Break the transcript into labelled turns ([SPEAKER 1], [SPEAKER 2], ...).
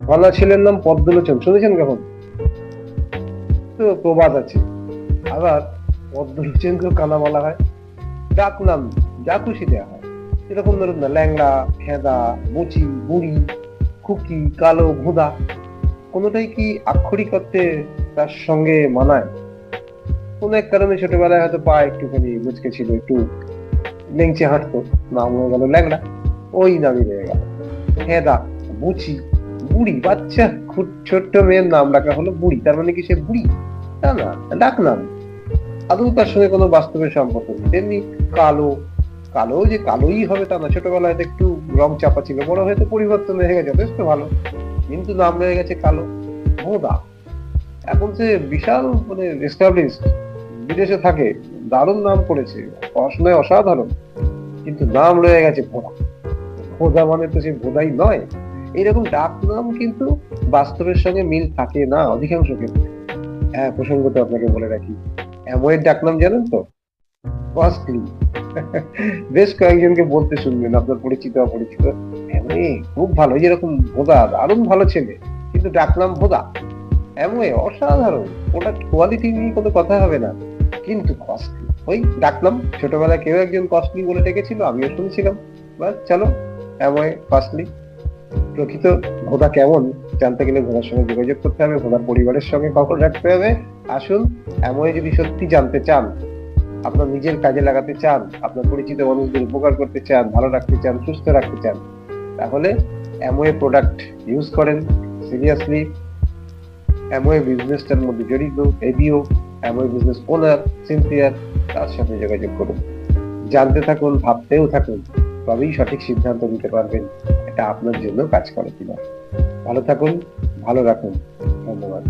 [SPEAKER 1] কলা ছেলের নাম পদ্মলোচন, শুনেছেন কখন? তো প্রবাদ আছে। আবার পদ্মলোচনকেও কানা বলা হয়, ডাক নাম যা খুশি দেওয়া হয়। এরকম ধরুন না, ল্যাংড়া, ফেদা, মুচি, বুড়ি, খুকি, কালো, ভোঁদা, কোনোটাই কি আক্ষরিক অর্থে তার সঙ্গে মানায়? কোন এক কারণে ছোটবেলায় হয়তো পা একটুখানি মুচকে ছিল, একটু লেংচে হাঁটতো, নাম হয়ে গেল ল্যাংড়া, ওই নামই রয়ে গেল। ফেদা, মুচি, বুড়ি, বাচ্চা খুব ছোট্ট মেয়ের নাম রাখা হলো বুড়ি, তার মানে কি সে বুড়ি? তা না, ডাক নাম, আদৌ তার সঙ্গে কোনো বাস্তবের সম্পর্ক নেই। তেমনি কালো, কালো যে কালোই হবে তা না, ছোটবেলায় তো একটু রং চাপা ছিল, বড় হয়তো পরিবর্তন হয়ে গেছে, যথেষ্ট ভালো, কিন্তু নাম রয়ে গেছে কালো। ভোঁদা, এখন সে বিশাল মানে এস্টাবলিশড, বিদেশে থাকে, দারুণ নাম করেছে, পড়াশোনায় অসাধারণ, কিন্তু নাম রয়ে গেছে ভোঁদা। ভোঁদা মানে তো সে ভোঁদাই নয়। এইরকম ডাক নাম কিন্তু বাস্তবের সঙ্গে মিল থাকে না অধিকাংশ ক্ষেত্রে। হ্যাঁ, প্রসঙ্গত আপনাকে বলে রাখি, অ্যামওয়ের ডাক নাম জানেন তো? কস্টলি। বেশ কয়েকজনকে বলতে শুনবেন, আপনার পরিচিত অপরিচিত, অ্যামওয়ে খুব ভালো, এই যেরকম ভোঁদা দারুণ ভালো ছেলে, কিন্তু ডাক নাম ভোঁদা। অ্যামওয়ে অসাধারণ, প্রোডাক্ট কোয়ালিটি নিয়ে কোনো কথা হবে না, কিন্তু কস্টলি। ওই ডাকলাম, ছোটবেলায় কেউ একজন কস্টলি বলে ডেকেছিল, আমিও শুনছিলাম, বাস চলো, অ্যামওয়ে কস্টলি। প্রকৃত ভোঁদা কেমন জানতে গেলে ভোঁদার সঙ্গে যোগাযোগ করতে হবে, ভোঁদার পরিবারের সঙ্গে খবর রাখতে হবে। আসুন, অ্যামওয়ে যদি সত্যি জানতে চান, আপনার নিজের কাজে লাগাতে চান, আপনার পরিচিত মানুষদের উপকার করতে চান, ভালো রাখতে চান, সুস্থ রাখতে চান, তাহলে অ্যামওয়ে প্রোডাক্ট ইউজ করেন সিরিয়াসলি। অ্যামওয়ে বিজনেসটার মধ্যে জড়িত এবিও, অ্যামওয়ে বিজনেস ওনার সিনথিয়ার, তার সাথে যোগাযোগ করুন, জানতে থাকুন, ভাবতেও থাকুন, তবেই সঠিক সিদ্ধান্ত নিতে পারবেন এটা আপনার জন্য কাজ করে কিনা। ভালো থাকুন, ভালো রাখুন, ধন্যবাদ।